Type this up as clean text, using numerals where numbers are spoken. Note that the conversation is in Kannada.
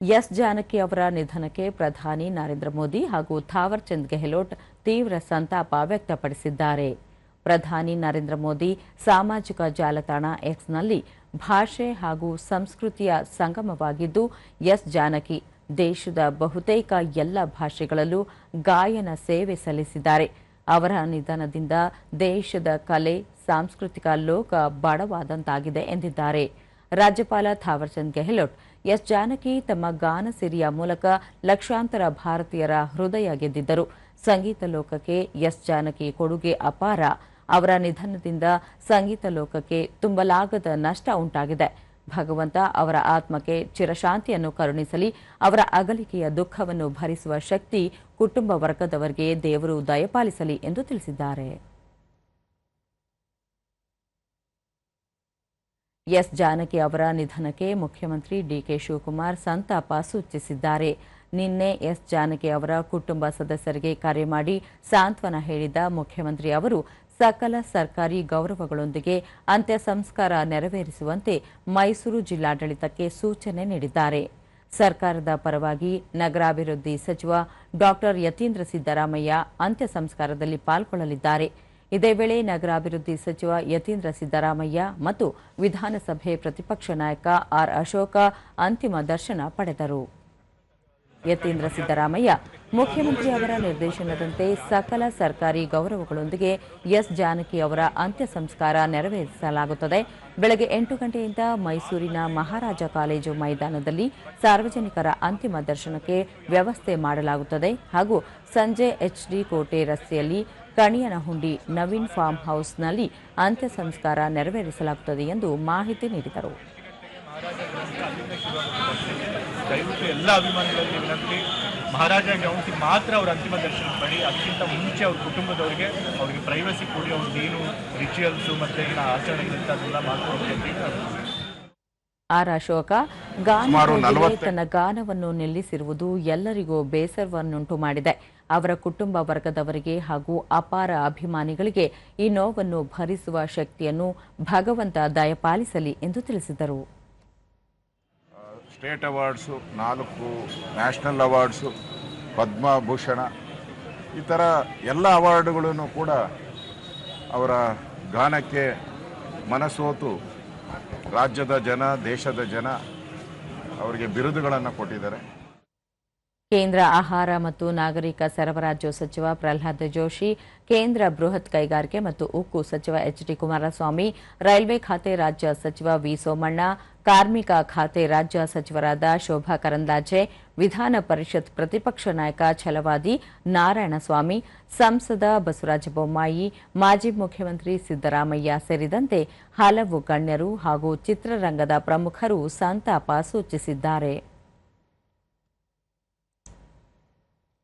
ಎಸ್ ಜಾನಕಿ ಅವರ ನಿಧನಕ್ಕೆ ಪ್ರಧಾನಿ ನರೇಂದ್ರ ಮೋದಿ ಹಾಗೂ ಥಾವರ್ ಚಂದ್ ಗೆಹ್ಲೋಟ್ ತೀವ್ರ ಸಂತಾಪ ವ್ಯಕ್ತಪಡಿಸಿದ್ದಾರೆ. ಪ್ರಧಾನಿ ನರೇಂದ್ರ ಮೋದಿ ಸಾಮಾಜಿಕ ಜಾಲತಾಣ ಎಕ್ಸ್ನಲ್ಲಿ ಭಾಷೆ ಹಾಗೂ ಸಂಸ್ಕೃತಿಯ ಸಂಗಮವಾಗಿದ್ದು ಎಸ್ ಜಾನಕಿ ದೇಶದ ಬಹುತೇಕ ಎಲ್ಲ ಭಾಷೆಗಳಲ್ಲೂ ಗಾಯನ ಸೇವೆ ಸಲ್ಲಿಸಿದ್ದಾರೆ. ಅವರ ನಿಧನದಿಂದ ದೇಶದ ಕಲೆ, ಸಾಂಸ್ಕೃತಿಕ ಲೋಕ ಬಡವಾದಂತಾಗಿದೆ ಎಂದಿದ್ದಾರೆ. ರಾಜ್ಯಪಾಲ ಥಾವರ್ ಚಂದ್ ಗೆಹ್ಲೋಟ್ ಎಸ್ ಜಾನಕಿ ತಮ್ಮ ಗಾನ ಸಿರಿಯ ಮೂಲಕ ಲಕ್ಷಾಂತರ ಭಾರತೀಯರ ಹೃದಯ ಗೆದ್ದಿದ್ದರು. ಸಂಗೀತ ಲೋಕಕ್ಕೆ ಎಸ್ ಜಾನಕಿ ಕೊಡುಗೆ ಅಪಾರ. ಅವರ ನಿಧನದಿಂದ ಸಂಗೀತ ಲೋಕಕ್ಕೆ ತುಂಬಲಾಗದ ನಷ್ಟ ಉಂಟಾಗಿದೆ. ಭಗವಂತ ಅವರ ಆತ್ಮಕ್ಕೆ ಚಿರಶಾಂತಿಯನ್ನು ಕರುಣಿಸಲಿ. ಅವರ ಅಗಲಿಕೆಯ ದುಃಖವನ್ನು ಭರಿಸುವ ಶಕ್ತಿ ಕುಟುಂಬ ವರ್ಗದವರಿಗೆ ದೇವರು ದಯಪಾಲಿಸಲಿ ಎಂದು ತಿಳಿಸಿದ್ದಾರೆ. ಎಸ್ ಜಾನಕಿ ಅವರ ನಿಧನಕ್ಕೆ ಮುಖ್ಯಮಂತ್ರಿ ಡಿಕೆ ಶಿವಕುಮಾರ್ ಸಂತಾಪ ಸೂಚಿಸಿದ್ದಾರೆ. ನಿನ್ನೆ ಎಸ್ ಜಾನಕಿ ಅವರ ಕುಟುಂಬ ಸದಸ್ಯರಿಗೆ ಕರೆ ಮಾಡಿ ಸಾಂತ್ವನ ಹೇಳಿದ ಮುಖ್ಯಮಂತ್ರಿ ಅವರು ಸಕಲ ಸರ್ಕಾರಿ ಗೌರವಗಳೊಂದಿಗೆ ಅಂತ್ಯ ಸಂಸ್ಕಾರ ನೆರವೇರಿಸುವಂತೆ ಮೈಸೂರು ಜಿಲ್ಲಾಡಳಿತಕ್ಕೆ ಸೂಚನೆ ನೀಡಿದ್ದಾರೆ. ಸರ್ಕಾರದ ಪರವಾಗಿ ನಗರಾಭಿವೃದ್ಧಿ ಸಚಿವ ಡಾ ಯತೀಂದ್ರ ಸಿದ್ದರಾಮಯ್ಯ ಅಂತ್ಯ ಸಂಸ್ಕಾರದಲ್ಲಿ ಪಾಲ್ಗೊಳ್ಳಲಿದ್ದಾರೆ. ಇದೇ ವೇಳೆ ನಗರಾಭಿವೃದ್ಧಿ ಸಚಿವ ಯತೀಂದ್ರ ಸಿದ್ದರಾಮಯ್ಯ ಮತ್ತು ವಿಧಾನಸಭೆ ಪ್ರತಿಪಕ್ಷ ನಾಯಕ ಆರ್ ಅಶೋಕ ಅಂತಿಮ ದರ್ಶನ ಪಡೆದರು. ಯತೀಂದ್ರ ಸಿದ್ದರಾಮಯ್ಯ ಮುಖ್ಯಮಂತ್ರಿ ಅವರ ನಿರ್ದೇಶನದಂತೆ ಸಕಲ ಸರ್ಕಾರಿ ಗೌರವಗಳೊಂದಿಗೆ ಎಸ್ ಜಾನಕಿ ಅವರ ಅಂತ್ಯ ಸಂಸ್ಕಾರ ನೆರವೇರಿಸಲಾಗುತ್ತದೆ. ಬೆಳಗ್ಗೆ 8 ಗಂಟೆಯಿಂದ ಮೈಸೂರಿನ ಮಹಾರಾಜ ಕಾಲೇಜು ಮೈದಾನದಲ್ಲಿ ಸಾರ್ವಜನಿಕರ ಅಂತಿಮ ದರ್ಶನಕ್ಕೆ ವ್ಯವಸ್ಥೆ ಮಾಡಲಾಗುತ್ತದೆ ಹಾಗೂ ಸಂಜೆ ಎಚ್ಡಿ ಕೋಟೆ ರಸ್ತೆಯಲ್ಲಿ ಕಣಿಯನಹುಂಡಿ ನವೀನ್ ಫಾರ್ಮ್ ಹೌಸ್ನಲ್ಲಿ ಅಂತ್ಯ ಸಂಸ್ಕಾರ ನೆರವೇರಿಸಲಾಗುತ್ತದೆ ಎಂದು ಮಾಹಿತಿ ನೀಡಿದರು. ದಯವಿಟ್ಟು ಎಲ್ಲ ಅಭಿಮಾನಿಗಳಿಗೆ ವಿನಂತಿ, ಮಹಾರಾಜ ಗ್ರೌಂಡ್ಗೆ ಮಾತ್ರ ಅವ್ರ ಅಂತಿಮ ದರ್ಶನ ಪಡಿ. ಅದಕ್ಕಿಂತ ಮುಂಚೆ ಅವ್ರ ಕುಟುಂಬದವರಿಗೆ ಅವರಿಗೆ ಪ್ರೈವಸಿ ಕೊಡಿ. ಅವ್ರದ್ದು ಏನು ರಿಚುವಲ್ಸು ಮತ್ತು ಏನು ಆಚರಣೆಗಳಿಂದ ಅದೆಲ್ಲ ಮಾಡ್ಕೊಡ್ತೀವಿ. ಆರ್ ಅಶೋಕ ಗಾನ ತನ್ನ ಗಾನವನ್ನು ನಿಲ್ಲಿಸಿರುವುದು ಎಲ್ಲರಿಗೂ ಬೇಸರವನ್ನುಂಟು ಮಾಡಿದೆ. ಅವರ ಕುಟುಂಬ ವರ್ಗದವರಿಗೆ ಹಾಗೂ ಅಪಾರ ಅಭಿಮಾನಿಗಳಿಗೆ ಈ ನೋವನ್ನು ಭರಿಸುವ ಶಕ್ತಿಯನ್ನು ಭಗವಂತ ದಯಪಾಲಿಸಲಿ ಎಂದು ತಿಳಿಸಿದರು. State awards, 4 national awards, Padma Bhushan, ಈ ಥರ ಎಲ್ಲ ಅವಾರ್ಡುಗಳನ್ನು ಕೂಡ ಅವರ ಗಾನಕ್ಕೆ ಮನಸೋತು ರಾಜ್ಯದ ಜನ, ದೇಶದ ಜನ ಅವರಿಗೆ ಬಿರುದುಗಳನ್ನು ಕೊಟ್ಟಿದ್ದಾರೆ. ಕೇಂದ್ರ ಆಹಾರ ಮತ್ತು ನಾಗರಿಕ ಸರಬರಾಜು ಸಚಿವ ಪ್ರಹ್ಲಾದ್ ಜೋಶಿ, ಕೇಂದ್ರ ಬೃಹತ್ ಕೈಗಾರಿಕೆ ಮತ್ತು ಉಕ್ಕು ಸಚಿವ ಎಚ್ಡಿ ಕುಮಾರಸ್ವಾಮಿ, ರೈಲ್ವೆ ಖಾತೆ ರಾಜ್ಯ ಸಚಿವ ವಿ ಸೋಮಣ್ಣ, ಕಾರ್ಮಿಕ ಖಾತೆ ರಾಜ್ಯ ಸಚಿವರಾದ ಶೋಭಾ ಕರಂದ್ಲಾಜೆ, ವಿಧಾನ ಪರಿಷತ್ ಪ್ರತಿಪಕ್ಷ ನಾಯಕ ಛಲವಾದಿ ನಾರಾಯಣಸ್ವಾಮಿ, ಸಂಸದ ಬಸವರಾಜ ಬೊಮ್ಮಾಯಿ, ಮಾಜಿ ಮುಖ್ಯಮಂತ್ರಿ ಸಿದ್ದರಾಮಯ್ಯ ಸೇರಿದಂತೆ ಹಲವು ಗಣ್ಯರು ಹಾಗೂ ಚಿತ್ರರಂಗದ ಪ್ರಮುಖರು ಸಂತಾಪ ಸೂಚಿಸಿದ್ದಾರೆ.